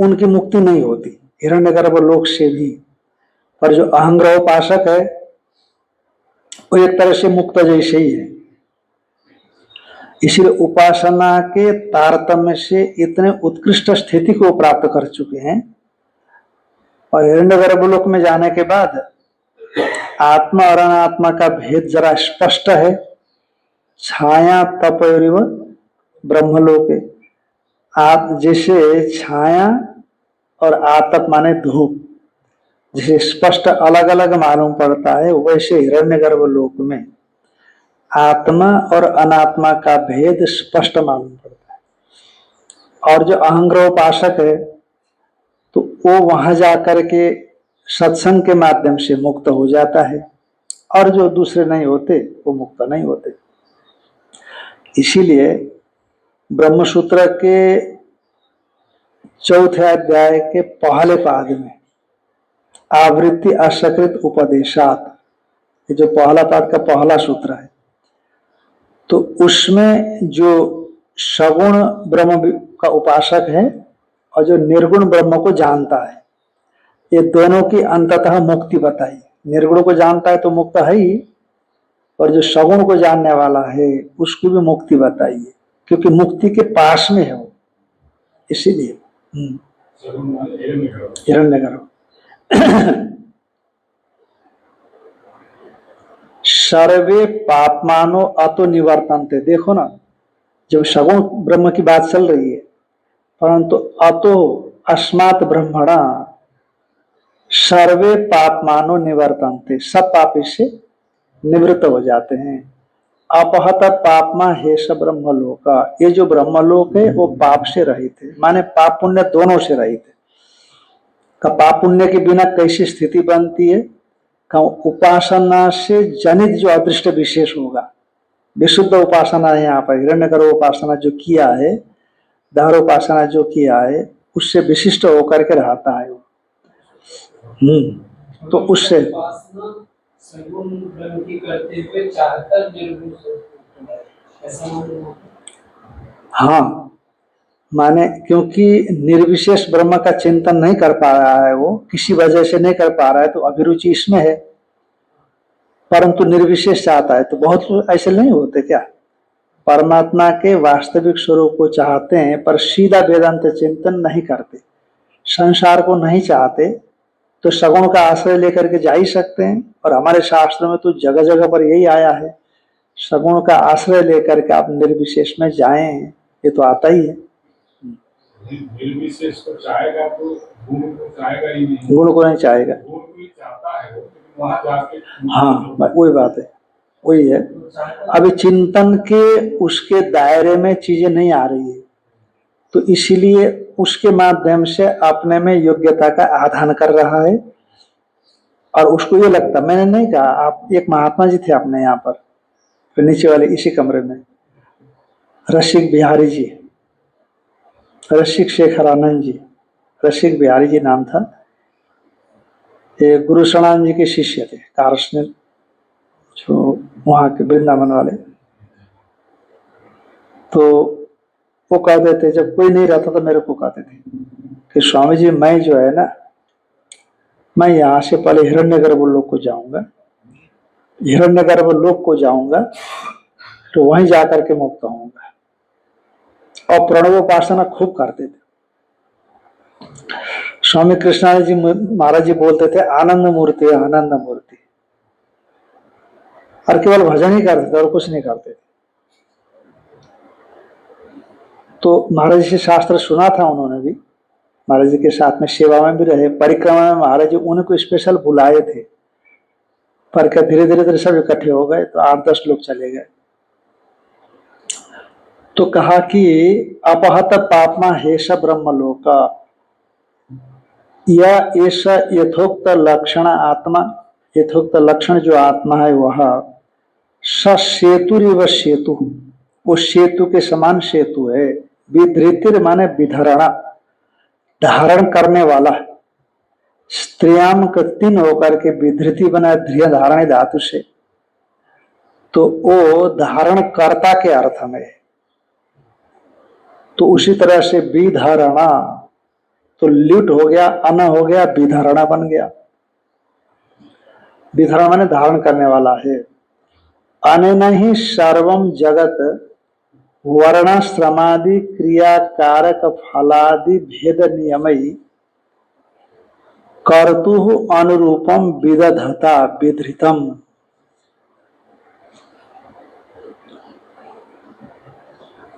उनकी मुक्ति नहीं होती हिरण्यगर्भ लोक से भी, पर जो अहंग्रह उपासक है वो एक तरह से मुक्त जैसे ही है। इसलिए उपासना के तारतम्य से इतने उत्कृष्ट स्थिति को प्राप्त कर चुके हैं। और हिरण्यगर्भ लोक में जाने के बाद आत्मा और अनात्मा का भेद जरा स्पष्ट है। छाया तप ब्रह्मलोक, आप जैसे छाया और आतप माने धूप जैसे स्पष्ट अलग अलग मालूम पड़ता है, वैसे हिरण्यगर्भ लोक में आत्मा और अनात्मा का भेद स्पष्ट मालूम पड़ता है। और जो अहंग्रह उपासक है तो वो वहां जाकर के सत्संग के माध्यम से मुक्त हो जाता है, और जो दूसरे नहीं होते वो मुक्त नहीं होते। इसीलिए ब्रह्मसूत्र के चौथे अध्याय के पहले पाद में आवृत्ति असकृत उपदेशात, ये जो पहला पाद का पहला सूत्र है, तो उसमें जो सगुण ब्रह्म का उपासक है और जो निर्गुण ब्रह्म को जानता है, ये दोनों की अंततः मुक्ति बताई। निर्गुण को जानता है तो मुक्त है ही, और जो सगुण को जानने वाला है उसको भी मुक्ति बताई, क्योंकि मुक्ति के पास में है वो, इसीलिए हिरण्यगर्भ। सर्वे पापमानो अतो निवर्तन्ते, देखो ना, जब सगुण ब्रह्म की बात चल रही है, परंतु अतो अस्मात् ब्रह्मणा सर्वे पापमानो निवर्तन्ते, सब पाप इससे निवृत्त हो जाते हैं। अपहत पापमा हेश ब्रह्मलोक, ये जो ब्रह्मलोक है वो पाप से रहित है, माने पाप पुण्य दोनों से रहित है। का पाप पुण्य के बिना कैसी स्थिति बनती है? का उपासना से जनित जो अदृष्ट विशेष होगा, विशुद्ध उपासना है। यहाँ पर हिरण्यगर्भ उपासना जो किया है, दार उपासना जो किया है, उससे विशिष्ट होकर के रहता है वो। तो उससे सगुण ब्रह्म की करते हुए चाहकर निर्गुण ऐसा। हाँ, माने क्योंकि निर्विशेष ब्रह्म का चिंतन नहीं कर पा रहा है, वो किसी वजह से नहीं कर पा रहा है, तो अभिरुचि इसमें है, परंतु निर्विशेष चाहता है। तो बहुत लोग ऐसे नहीं होते क्या, परमात्मा के वास्तविक स्वरूप को चाहते हैं पर सीधा वेदांत चिंतन नहीं करते, संसार को नहीं चाहते, तो सगुण का आश्रय लेकर के जा ही सकते हैं। और हमारे शास्त्र में तो जगह जगह पर यही आया है, सगुण का आश्रय लेकर के आप निर्विशेष में जाएं, ये तो आता ही है। निर्विशेष को चाहेगा तो गुण को चाहेगा ही नहीं, गुण को नहीं चाहेगा, गुण को ही चाहता है वो, लेकिन वहां जाके हाँ वही बात है, वही है। अभी चिंतन के उसके दायरे में चीजें नहीं आ रही है, तो इसीलिए उसके माध्यम से अपने में योग्यता का आधान कर रहा है। और उसको ये लगता, मैंने नहीं कहा, आप एक महात्मा जी थे अपने यहाँ पर, फिर नीचे वाले इसी कमरे में, रसिक बिहारी जी, रसिक शेखरानंद जी, रसिक बिहारी जी नाम था। ये गुरु सणानंद जी के शिष्य थे, कारस्नेल, जो वहां के वृंदावन वाले। तो वो कहते थे, जब कोई नहीं रहता तो मेरे को कहते थे कि स्वामी जी मैं जो है ना, मैं यहाँ से पहले हिरण्यगर्भ लोक को जाऊंगा, हिरण्यगर्भ लोक को जाऊंगा, तो वहीं जाकर के मुक्त होऊंगा। और प्रणवोपासना खूब करते थे। स्वामी कृष्णानंद जी महाराज जी बोलते थे, आनंद मूर्ति आनंद मूर्ति, और केवल भजन ही करते थे और कुछ नहीं करते थे। तो महाराज जी से शास्त्र सुना था उन्होंने भी, महाराज जी के साथ में सेवा में भी रहे, परिक्रमा में महाराज जी उनको स्पेशल बुलाए थे, पर क्या धीरे धीरे धीरे सब इकट्ठे हो गए, तो 8-10 लोग चले गए। तो कहा कि अपहत पापमा हेश ब्रह्मलोक, या ऐसा यथोक्त लक्षण आत्मा, यथोक्त लक्षण जो आत्मा है वह सेतु सेतु, वो सेतु के समान सेतु है। विधृतिर माने विधरणा, धारण करने वाला, स्त्रियाम का 3 होकर के विधृति बना, ध्रिय धारण धातु से, तो वो धारण कर्ता के अर्थ में। तो उसी तरह से विधरणा, तो ल्यूट हो गया, अन हो गया, विधरणा बन गया। विधरणा माने धारण करने वाला है। अनेन ही सर्वम जगत वर्णाश्रमादि क्रियाकारक फलादि भेद नियमई कर्तु अनुरूपम विदधता विधृतम।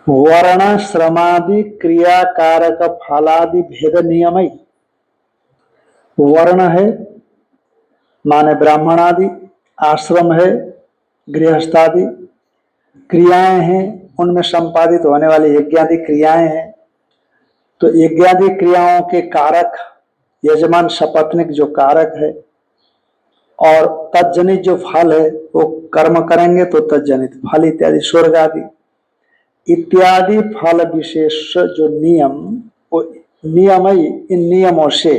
वर्णाश्रमादि क्रियाकारक फलादि भेद नियमई, वर्ण है माने ब्राह्मणादि, आश्रम है गृहस्थादि, क्रियाएं हैं उनमें संपादित होने वाली यज्ञादि क्रियाएं हैं। तो यज्ञादि क्रियाओं के कारक यजमान सपत्निक जो कारक है, और तज्जनित जो फल है, वो कर्म करेंगे तो तज्जनित फल इत्यादि, स्वर्ग आदि इत्यादि फल विशेष जो नियम, वो नियम ही, इन नियमों से,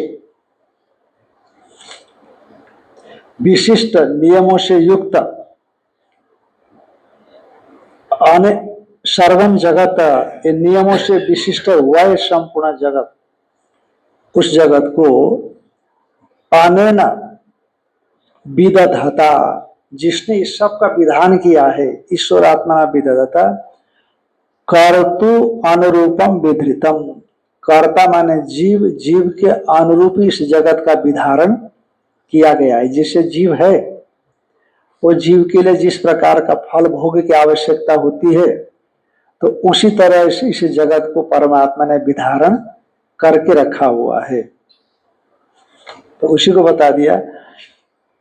विशिष्ट नियमों से युक्त सर्वम जगत, इन नियमों से विशिष्ट हुआ है संपूर्ण जगत, उस जगत को अनेन विदधता, जिसने इस सब का विधान किया है, ईश्वर आत्मा विदधता, कर्तु अनुरूपम विधृतम, कर्ता माने जीव, जीव के अनुरूप इस जगत का विधारण किया गया है। जिसे जीव है, वो जीव के लिए जिस प्रकार का फल भोग की आवश्यकता होती है, तो उसी तरह से इस जगत को परमात्मा ने विधारण करके रखा हुआ है। तो उसी को बता दिया,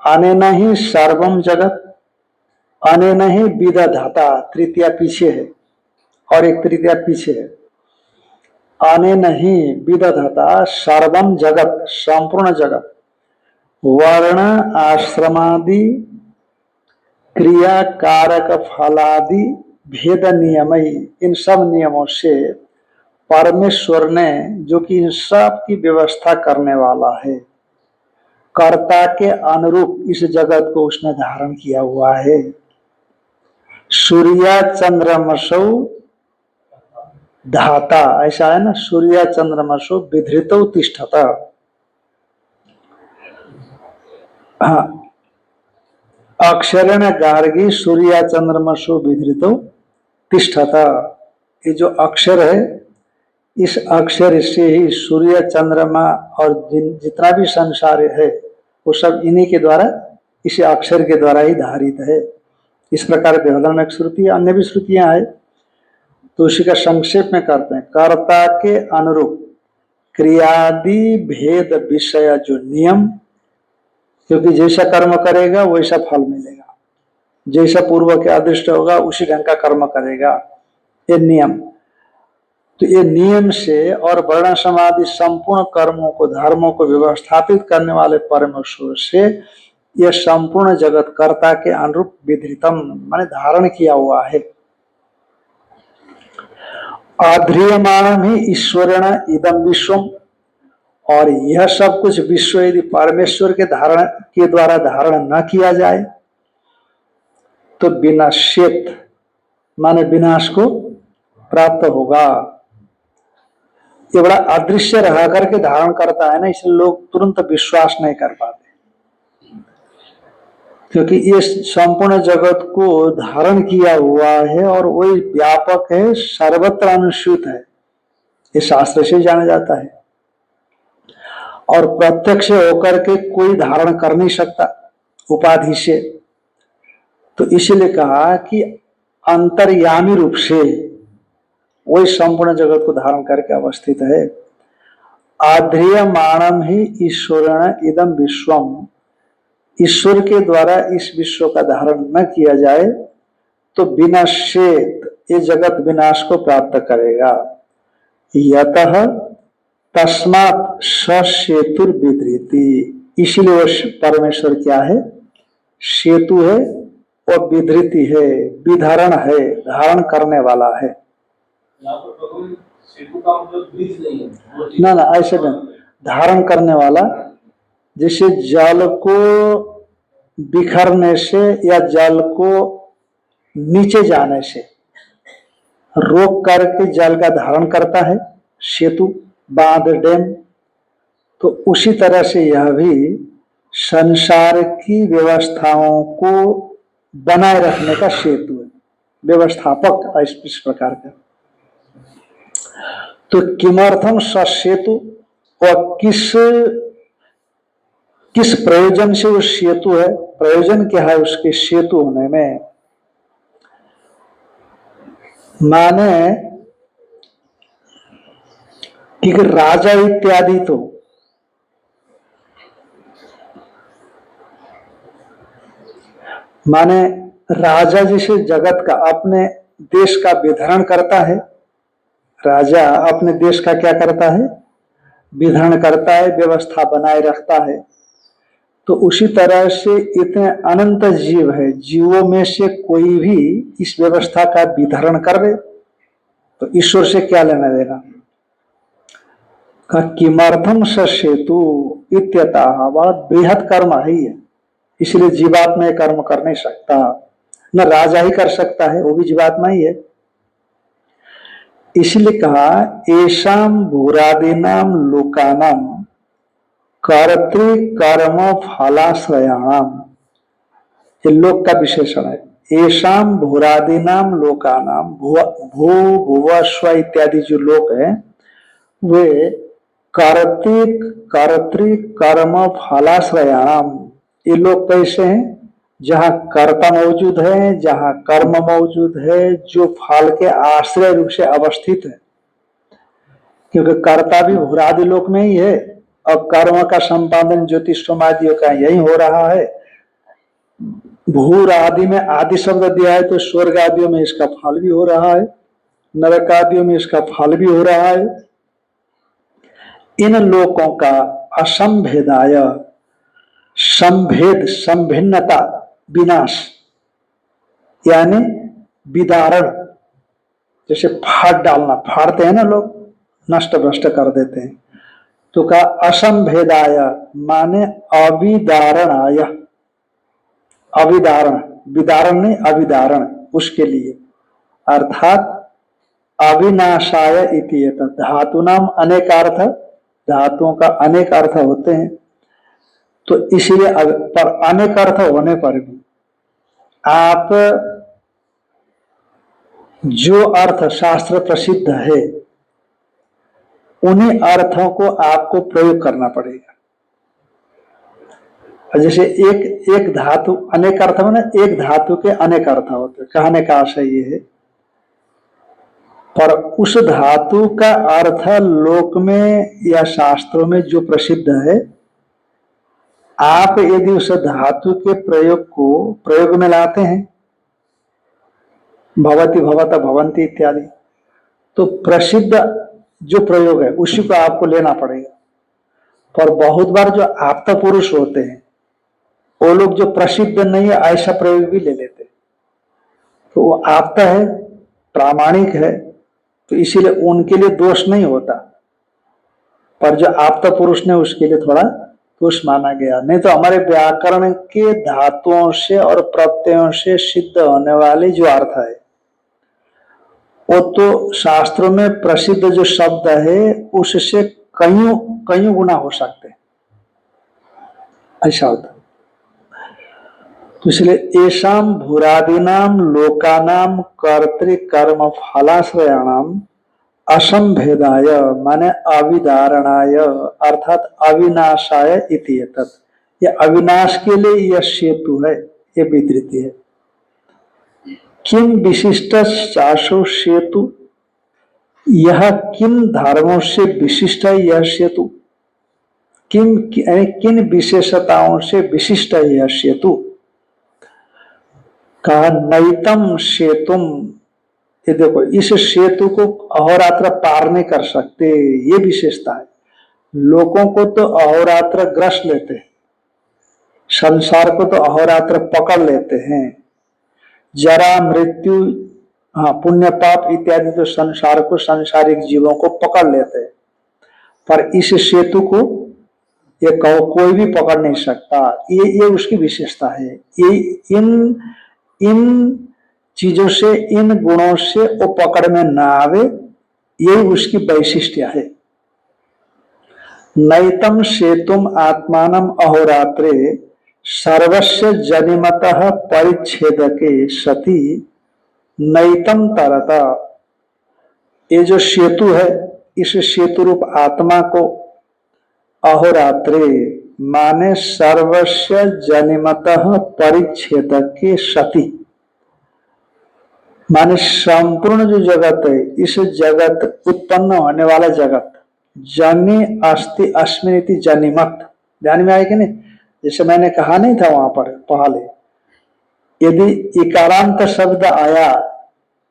अनेन ही सर्वम जगत, अनेन ही विदधाता, तृतीया पीछे है और एक तृतीया पीछे है। अनेन ही विदधाता सर्वम जगत, संपूर्ण जगत, वर्ण आश्रमादि क्रिया कारक फलादि भेद नियम, इन सब नियमों से परमेश्वर ने, जो कि इन सब की व्यवस्था करने वाला है, कर्ता के अनुरूप इस जगत को उसने धारण किया हुआ है। सूर्य चंद्रमसौ धाता, ऐसा है ना, सूर्य चंद्रमसौ विधृतौ तिष्ठत। हाँ, अक्षरेण गार्गी सूर्य चंद्रमसौ विधृतौ तिष्ठत। ये जो अक्षर है, इस अक्षर से ही सूर्य चंद्रमा और जितना भी संसार है वो सब इन्हीं के द्वारा, इसी अक्षर के द्वारा ही धारित है। इस प्रकार बृहदारण्यक एक श्रुति है, अन्य भी श्रुतियां है, तो उसी का संक्षेप में करते हैं। कर्ता के अनुरूप क्रियादि भेद विषय जो नियम, क्योंकि जैसा कर्म करेगा वैसा फल मिलेगा, जैसा पूर्व के अदृष्ट होगा उसी ढंग का कर्म करेगा, ये नियम। तो ये नियम से और वर्ण समाधि संपूर्ण कर्मों को, धर्मों को व्यवस्थापित करने वाले परमेश्वर से यह संपूर्ण जगत कर्ता के अनुरूप विधृतम, माने धारण किया हुआ है। आध्रियमाणम ही ईश्वरेण इदम विश्वम, और यह सब कुछ विश्व यदि परमेश्वर के धारण के द्वारा धारण न किया जाए तो विनाश्यत, माने विनाश को प्राप्त होगा। ये बड़ा अदृश्य रह करके धारण करता है ना, इसलिए लोग तुरंत विश्वास नहीं कर पाते, क्योंकि ये संपूर्ण जगत को धारण किया हुआ है और वही व्यापक है, सर्वत्र अनुसूत है, ये शास्त्र से जाना जाता है। और प्रत्यक्ष होकर के कोई धारण कर नहीं सकता उपाधि से, तो इसलिए कहा कि अंतर्यामी रूप से वही संपूर्ण जगत को धारण करके अवस्थित है। आध्रियमाणम ही ईश्वरेण इदम विश्वम, ईश्वर के द्वारा इस विश्व का धारण न किया जाए तो विनाश्येत, ये जगत विनाश को प्राप्त करेगा। यतः तस्मात् सेतुर विधृति, इसीलिए वो परमेश्वर क्या है, सेतु है और विधृति है, विधरण है, धारण करने वाला है। सेतु का मतलब ब्रिज नहीं है ना ना, ऐसे नहीं, धारण करने वाला, जैसे जल को बिखरने से या जल को नीचे जाने से रोक करके जल का धारण करता है सेतु, बांध, डैम, तो उसी तरह से यह भी संसार की व्यवस्थाओं को बनाए रखने का सेतु है, व्यवस्थापक इस प्रकार का। तो किमर्थम ससेतु, और किस प्रयोजन से वो सेतु है, प्रयोजन क्या है उसके सेतु होने में, माने कि राजा इत्यादि तो माने राजा जैसे जगत का, अपने देश का विधरण करता है, राजा अपने देश का क्या करता है, विधरण करता है, व्यवस्था बनाए रखता है। तो उसी तरह से इतने अनंत जीव है, जीवों में से कोई भी इस व्यवस्था का विधरण कर दे तो ईश्वर से क्या लेना देना। किमर्थम सेतु इत्यतः, बड़ा बृहद कर्म है ये, इसलिए जीवात्मा ये कर्म कर नहीं सकता, न राजा ही कर सकता है, वो भी जीवात्मा ही है। इसलिए कहा एषाम भूरादीनाम लोकानाम कर्तृ कर्म फलाश्रयाणाम, ये लोक का विशेषण है। एषाम भूरादीनाम लोकानाम, भू भुवस्व इत्यादि जो लोक है वे कर्तृ कर्म फलाश्रयाणाम, ये लोग कैसे हैं, जहाँ कर्ता मौजूद है, जहाँ कर्म मौजूद है, जो फल के आश्रय रूप से अवस्थित है, क्योंकि कर्ता भी भूरादि लोक में ही है और कर्म का संपादन ज्योतिषोमादियों का यही हो रहा है। भूर आदि में आदि शब्द दिया है तो स्वर्ग आदियों में इसका फल भी हो रहा है, नरक आदियों में इसका फल भी हो रहा है। इन लोकों का असंभेदाय, संभेद संभिन्नता विनाश यानी विदारण, जैसे फाड़ डालना, फाड़ते हैं ना लोग, नष्ट भ्रष्ट कर देते हैं, तो का असंभेदाय माने अविदारणाय, अविदारण, विदारण नहीं अविदारण, उसके लिए, अर्थात अविनाशाय इति एतत्। धातु नाम अनेक अर्थ, धातुओं का अनेक अर्थ होते हैं, तो इसलिए पर अनेक अर्थ होने पर भी आप जो अर्थ शास्त्र प्रसिद्ध है उन्हीं अर्थों को आपको प्रयोग करना पड़ेगा। जैसे एक धातु अनेक अर्थ में ना, एक धातु के अनेक अर्थ होते, कहने का आशय ये है, पर उस धातु का अर्थ लोक में या शास्त्रों में जो प्रसिद्ध है, आप यदि उस धातु के प्रयोग को प्रयोग में लाते हैं, भवति भवत भवंती इत्यादि, तो प्रसिद्ध जो प्रयोग है उसी को आपको लेना पड़ेगा। पर बहुत बार जो आप्त पुरुष होते हैं वो लोग जो प्रसिद्ध नहीं है ऐसा प्रयोग भी ले लेते, तो वो आप्त है, प्रामाणिक है, तो इसीलिए उनके लिए दोष नहीं होता, पर जो आप्त पुरुष ने उसके लिए थोड़ा दोष माना गया। नहीं तो हमारे व्याकरण के धातुओं से और प्रत्ययों से सिद्ध होने वाले जो अर्थ है वो तो शास्त्रों में प्रसिद्ध जो शब्द है उससे कईयों गुना हो सकते हैं, ऐसा होता। तो इसलिए एषाम भूरादीनाम लोकानाम कर्तृकर्म फलाश्रयाणाम असंभेदाय माने अविदारणाय अर्थात अविनाशाय इति एतत्। ये अविनाश के लिए यह सेतु है, ये विधृति है। किम विशिष्ट चाशो सेतु, यह किन धर्मों से विशिष्ट है यह सेतु, किन विशेषताओं से विशिष्ट है यह सेतु। कहा नैतम सेतुम, ये देखो इस सेतु को अहोरात्र पार नहीं कर सकते, ये विशेषता है। लोगों को तो अहोरात्र ग्रस लेते हैं, संसार को तो अहोरात्र पकड़ लेते हैं, जरा मृत्यु, हाँ पुण्य पाप इत्यादि तो संसार को, सांसारिक जीवों को पकड़ लेते हैं, पर इस सेतु को ये कोई भी पकड़ नहीं सकता, ये उसकी विशेषता है। ये इन चीजों से, इन गुणों से वो पकड़ में ना आवे, यही उसकी वैशिष्ट्य है। नैतम सेतुम आत्मानम अहोरात्रे सर्वस्य जनिमतः परिच्छेदके सति नैतम तरता। ये जो सेतु है, इस सेतु रूप आत्मा को अहोरात्रे माने सर्वस्य जनिमतः परिच्छेदके सति, माने संपूर्ण जो जगत है, इस जगत उत्पन्न होने वाला जगत, जनि अस्ति अस्मिनिति जनिमत, ध्यान में आएगी नहीं, जैसे मैंने कहा नहीं था वहां पर पहले, यदि इकारांत शब्द आया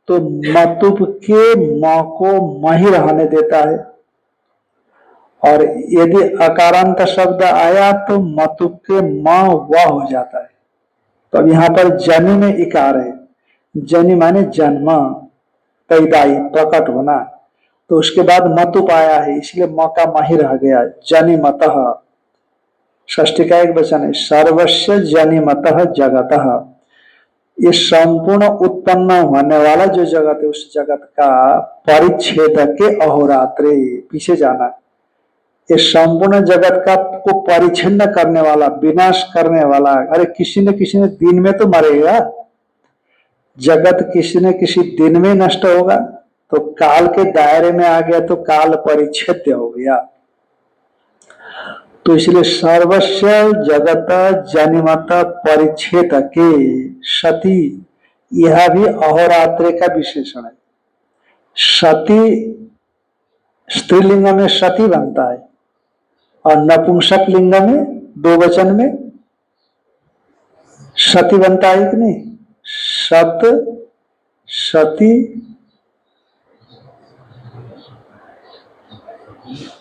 तो मतुप के म को म ही रहने देता है, और यदि अकारांत शब्द आया तो मतुप के म व हो जाता है। तो अब यहाँ पर जनि में इकार है, जनि माने जन्म, पैदाई, प्रकट होना, तो उसके बाद मतुप आया है, इसलिए म का म ही रह गया, जनिमतः, षष्ठी का एक वचन है, सर्वस्य जनिमतः जगतः। ये संपूर्ण उत्पन्न होने वाला जो जगत है उस जगत का परिच्छेद के अहोरात्रे, पीछे जाना, ये संपूर्ण जगत का को परिच्छिन्न करने वाला, विनाश करने वाला। अरे किसी न दिन में तो मरेगा, जगत किसी न किसी दिन में नष्ट होगा, तो काल के दायरे में आ गया तो काल परिच्छेद्य हो गया। तो इसलिए सर्वस्व जगत जनिमत परिच्छेद के सती, यह भी अहोरात्रे का विशेषण है। सती स्त्रीलिंग में सती बनता है और नपुंसक लिंग में दो वचन में सती बनता है कि नहीं? सत सती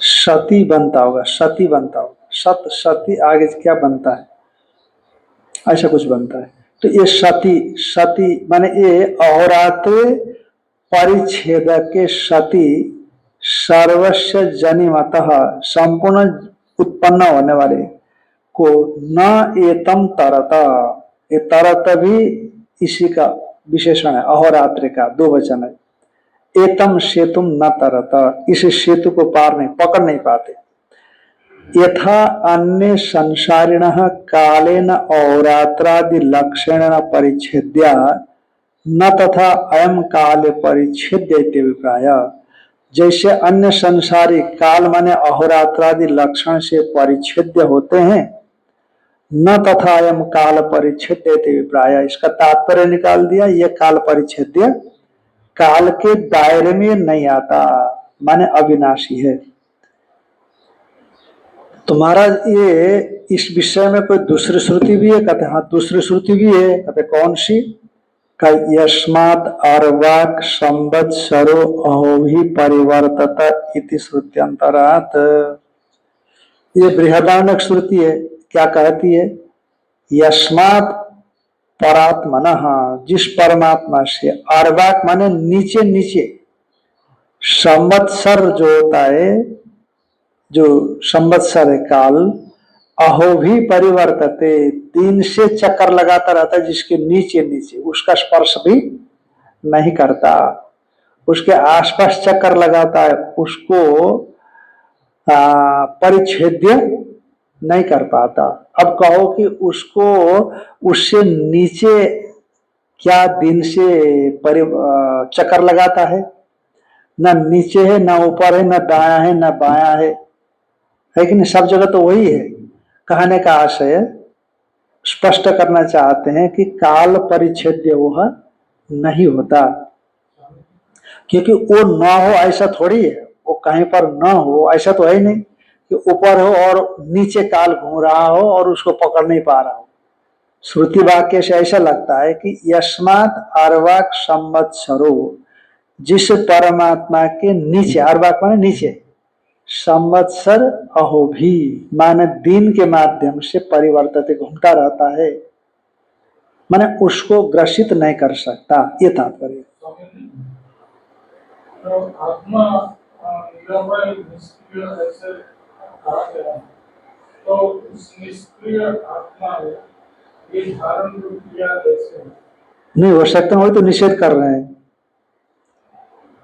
सती बनता होगा, सती बनता होगा, सत सती आगे क्या बनता है, ऐसा कुछ बनता है। तो ये सती सती माने ये अहोरात्र परिच्छेद के सती सर्वस्व जनिमतः संपूर्ण उत्पन्न होने वाले को न एतम तरत, ये तरत भी इसी का विशेषण है, अहोरात्र का दो वचन है। एतम सेतुम न तरत, इस सेतु को पार नहीं पकड़ नहीं पाते। यथा अन्य संसारिण कालेन अहोरात्रादि लक्षण परिच्छेद्या न तथा अयम काल परिच्छेद्य अभिप्राय। जैसे अन्य संसारी काल माने अहोरात्रादि लक्षण से परिच्छेद्य होते हैं, न तथा अयम काल परिच्छेद्य अभिप्राय, इसका तात्पर्य निकाल दिया, यह काल परिच्छेद्य काल के दायरे में नहीं आता, माने अविनाशी है। तो महाराज ये इस विषय में कोई दूसरी श्रुति भी है? कहते हाँ दूसरी श्रुति भी है। कहते कौन सी? का यस्मात् अर्वाक संवत्सरो अहोभि परिवर्तत इति श्रुत्यंतरात्, ये बृहदारण्यक श्रुति है। क्या कहती है? यस्मात् परात्मनः, जिस परमात्मा से, अर्वाक माने नीचे नीचे, संवत्सर जो होता है, जो संवत्सर है काल, अहो भी परिवर्तते, दिन से चक्कर लगाता रहता है, जिसके नीचे नीचे उसका स्पर्श भी नहीं करता, उसके आसपास चक्कर लगाता है, उसको परिच्छेद्य नहीं कर पाता। अब कहो कि उसको उससे नीचे क्या दिन से चक्कर लगाता है? न नीचे है, न ऊपर है, न दाया है, न बाया है कि नहीं? सब जगह तो वही है। कहने का आशय स्पष्ट करना चाहते हैं कि काल परिच्छेद्य वह नहीं होता, क्योंकि वो न हो ऐसा थोड़ी है, वो कहीं पर न हो ऐसा तो है नहीं कि ऊपर हो और नीचे काल घूम रहा हो और उसको पकड़ नहीं पा रहा हो। श्रुति वाक्य से ऐसा लगता है कि यस्मात् अर्वाक संवत्सरो, जिस परमात्मा के नीचे, अर्वाक माने नीचे, संवत्सर अहो भी माने दिन के माध्यम से परिवर्तित घूमता रहता है, माने उसको ग्रसित नहीं कर सकता, ये तात्पर्य। तो आत्मा निरामय निष्क्रिय ऐसे कहा गया, तो उस निष्क्रिय आत्मा में ये धारण रूप क्रिया कैसे नहीं हो सकता? वही तो निषेध कर रहे हैं,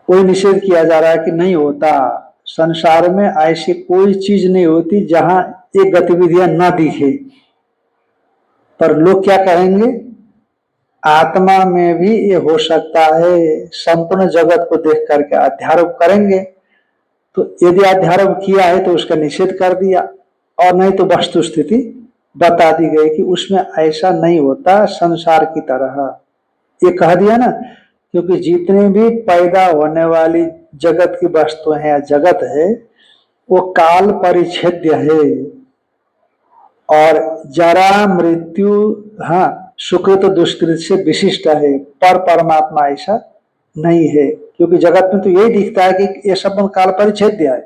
कोई निषेध किया जा रहा है कि नहीं होता। संसार में ऐसी कोई चीज नहीं होती जहां ये गतिविधियां ना दिखे। पर लोग क्या कहेंगे? आत्मा में भी ये हो सकता है, संपूर्ण जगत को देख करके अध्यारोप करेंगे। तो यदि अध्यारोप किया है तो उसका निषेध कर दिया, और नहीं तो वस्तु स्थिति बता दी गई कि उसमें ऐसा नहीं होता संसार की तरह, ये कह दिया ना। क्योंकि जितने भी पैदा होने वाली जगत की वस्तुएं हैं या जगत है, वो काल परिच्छेद्य है, और जरा मृत्यु हाँ सुकृत दुष्कृत से विशिष्ट है, पर परमात्मा ऐसा नहीं है। क्योंकि जगत में तो यही दिखता है कि ये सब काल परिच्छेद्य है,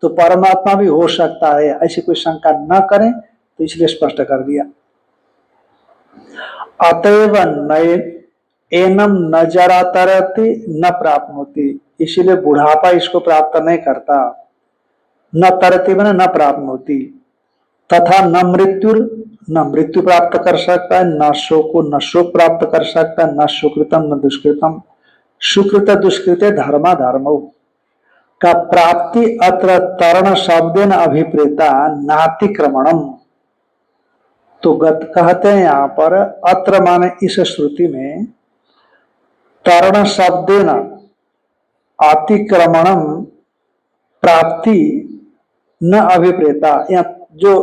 तो परमात्मा भी हो सकता है, ऐसी कोई शंका न करें, तो इसलिए स्पष्ट कर दिया। अतएव एनम न जरा तरती न प्राप्त होती, इसीलिए बुढ़ापा इसको प्राप्त नहीं करता। न तरती मैंने न प्राप्त होती, तथा न मृत्यु प्राप्त कर सकता है, न शोक प्राप्त कर सकता है, न सुकृतम न दुष्कृतम, सुकृत दुष्कृत धर्मा धर्मो का प्राप्ति अत्र तरण शब्देन अभिप्रेता नातिक्रमणम। तो कहते हैं यहाँ पर अत्र माने इस श्रुति में तरण शब्देन अतिक्रमणम प्राप्ति न अभिप्रेता, यहाँ जो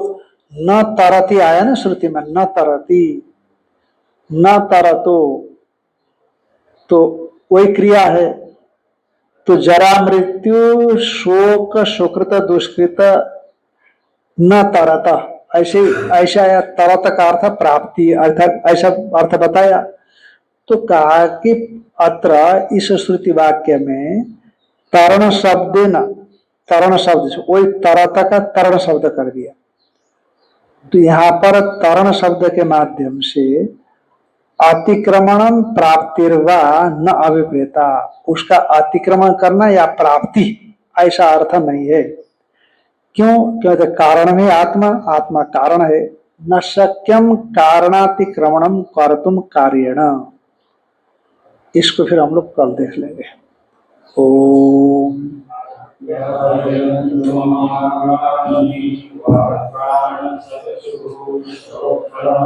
न तरती आया ना श्रुति में, न तरती न तरतो, तो वही क्रिया है। तो जरा मृत्यु शोक सुकृत दुष्कृत न तरता, ऐसे ऐसा या तरत का अर्थ प्राप्ति, अर्थात ऐसा अर्थ बताया। तो कहा कि अत्र इस श्रुति वाक्य में तरण शब्द न, तरण शब्द से वही तरत का तरण शब्द कर दिया। तो यहाँ पर तरण शब्द के माध्यम से अतिक्रमणम प्राप्तिर्वा न अभिप्रेता, उसका अतिक्रमण करना या प्राप्ति ऐसा अर्थ नहीं है। क्यों? क्योंकि कारण में आत्मा, आत्मा कारण है। न शक्यम कारणातिक्रमणम कर्तुम कार्येण। इसको फिर हम लोग कल देख लेंगे। ओम